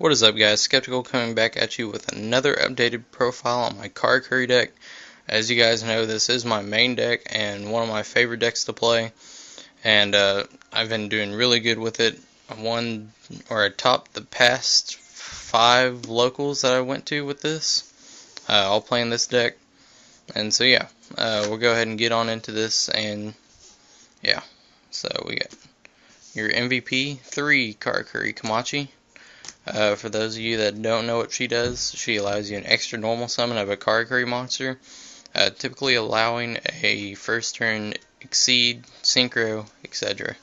What is up, guys? Skeptical coming back at you with another updated profile on my Karakuri deck. As you guys know, this is my main deck and one of my favorite decks to play, and I've been doing really good with it. I topped the past 5 locals that I went to with this, all playing this deck. And so yeah, we'll go ahead and get on into this, and yeah, so we got your MVP 3 Karakuri Kamachi. For those of you that don't know what she does, she allows you an extra normal summon of a Karakuri monster, typically allowing a first turn exceed, synchro, etc.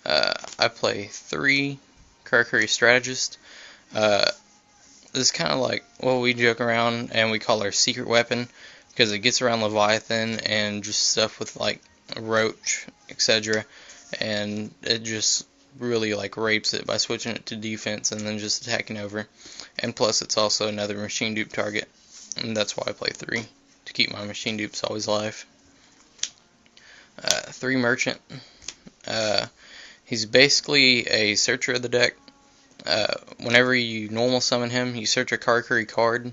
I play 3 Karakuri Strategist. This is kind of like what we joke around and we call our secret weapon, because it gets around Leviathan and just stuff with like Roach, etc. And it just really like rapes it by switching it to defense and then just attacking over. And plus it's also another machine dupe target, and that's why I play 3, to keep my machine dupes always alive. 3 Merchant. He's basically a searcher of the deck. Whenever you normal summon him, you search a Karakuri card,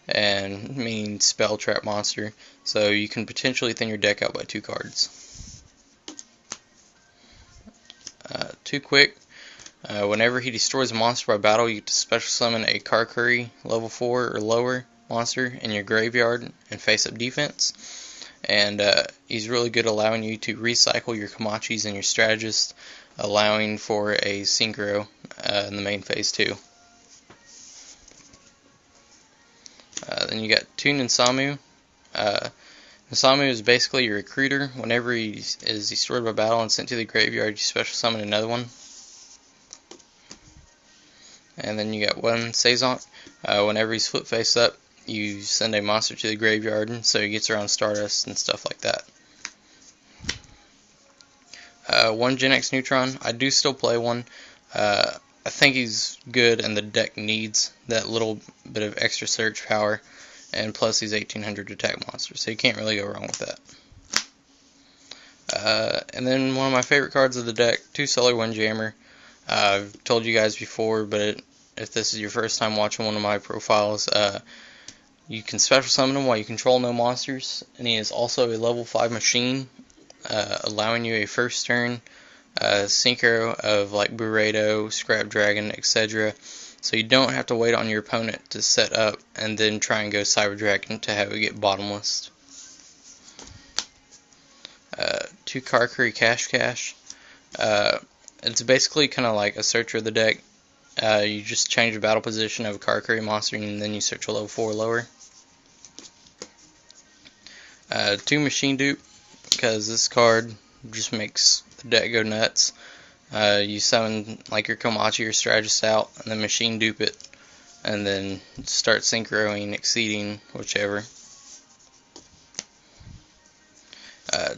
and means spell trap monster, so you can potentially thin your deck out by 2 cards. 2 Quick. Whenever he destroys a monster by battle, you get to special summon a Karakuri level 4 or lower monster in your graveyard and face up defense. And he's really good allowing you to recycle your Kamachis and your Strategist, allowing for a synchro in the main phase too. Then you got 2 Ninsamu. Ninsamu is basically your recruiter. Whenever he is destroyed by battle and sent to the graveyard, you special summon another one. And then you got 1 Sazonk. Whenever he's flip face up, you send a monster to the graveyard, so he gets around Stardust and stuff like that. 1 Gen X Neutron. I do still play one. I think he's good, and the deck needs that little bit of extra search power. And plus he's 1800 attack monster, so you can't really go wrong with that. And then one of my favorite cards of the deck, 2 Solar Windjammer. I've told you guys before, but if this is your first time watching one of my profiles, you can special summon him while you control no monsters, and he is also a level 5 machine, allowing you a first turn synchro of like Burrito, Scrap Dragon, etc. So you don't have to wait on your opponent to set up and then try and go Cyber Dragon to have it get bottomless. 2 Karakuri Cash. It's basically kind of like a searcher of the deck. You just change the battle position of a Karakuri monster and then you search a level 4 or lower. 2 Machine Dupe, because this card just makes the deck go nuts. You summon like your Komachi or Strategist out, and then machine dupe it, and then start synchroing, exceeding, whichever.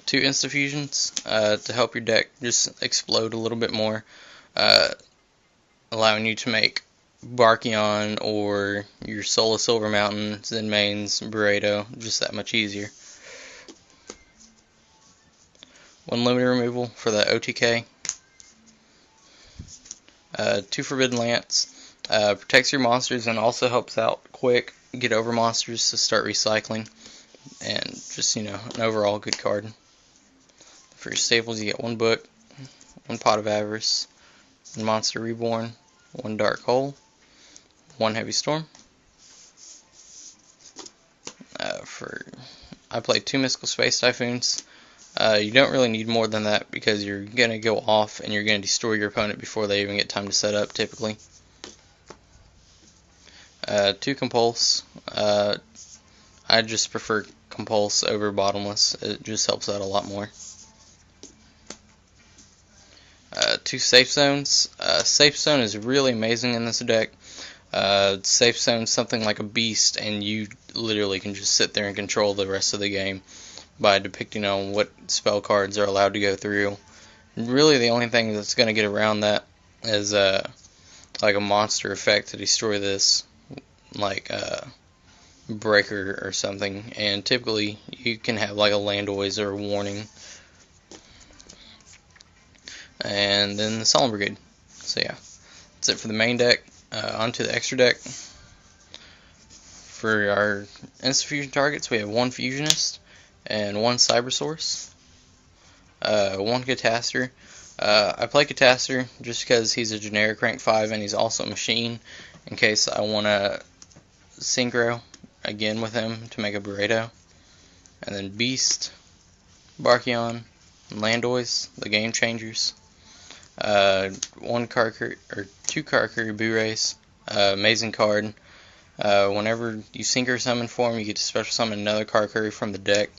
2 Insta-Fusions to help your deck just explode a little bit more, allowing you to make Barkion or your Soul of Silver Mountain, Zenmain's, Burrito, just that much easier. 1 Limited Removal for the OTK. 2 Forbidden Lance. Protects your monsters and also helps out Quick get over monsters to start recycling. And just, an overall good card. For your staples, you get 1 Book, 1 Pot of Avarice, 1 Monster Reborn, 1 Dark Hole, 1 Heavy Storm. I played 2 Mystical Space Typhoons. You don't really need more than that, because you're going to go off and you're going to destroy your opponent before they even get time to set up, typically. 2 Compulse. I just prefer Compulse over Bottomless. It just helps out a lot more. 2 Safe Zones. Safe Zone is really amazing in this deck. Safe Zone is something like a beast, and you literally can just sit there and control the rest of the game by depicting on what spell cards are allowed to go through. Really the only thing that's going to get around that is like a monster effect to destroy this, like Breaker or something, and typically you can have like a Landoise or a Warning. And then the Solemn Brigade. So yeah. That's it for the main deck. Onto the extra deck. For our instant fusion targets, we have one Fusionist and one Cybersource, one Catastor. I play Catastor just because he's a generic rank 5 and he's also a machine in case I want to synchro again with him to make a Burrito. And then Beast, Barkion, and Landois, the Game Changers. One Karakuri, or two Karakuri Boo-Rays, amazing card. Whenever you synchro summon for him, you get to special summon another Karakuri from the deck,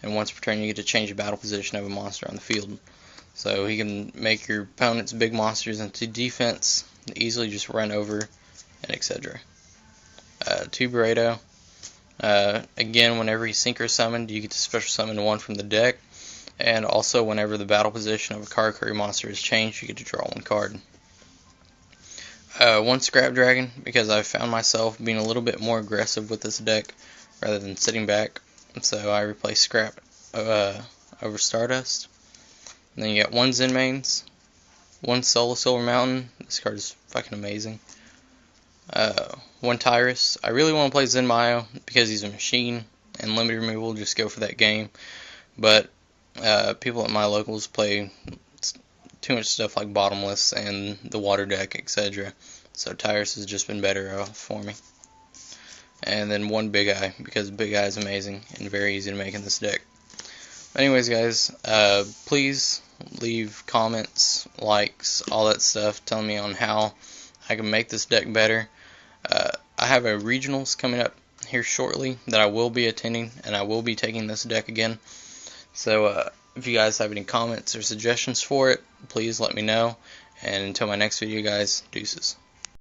and once per turn you get to change the battle position of a monster on the field. So he can make your opponent's big monsters into defense, easily just run over, and etc. Two Burrito. Again, whenever he's synchro summoned, you get to special summon one from the deck, and also whenever the battle position of a Karakuri monster is changed, you get to draw one card. One Scrap Dragon, because I've found myself being a little bit more aggressive with this deck rather than sitting back, so I replace Scrap over Stardust. And then you got one Zenmaines, one Soul of Silver Mountain. This card is fucking amazing. One Tyrus. I really want to play Zenmaio because he's a machine and limited removal, just go for that game. But people at my locals play too much stuff like Bottomless and the Water deck, etc. So Tyrus has just been better off for me. And then one Big Eye, because Big Eye is amazing and very easy to make in this deck. Anyways, guys, please leave comments, likes, all that stuff, telling me on how I can make this deck better. I have a regionals coming up here shortly that I will be attending, and I will be taking this deck again. So if you guys have any comments or suggestions for it, please let me know. And until my next video, guys, deuces.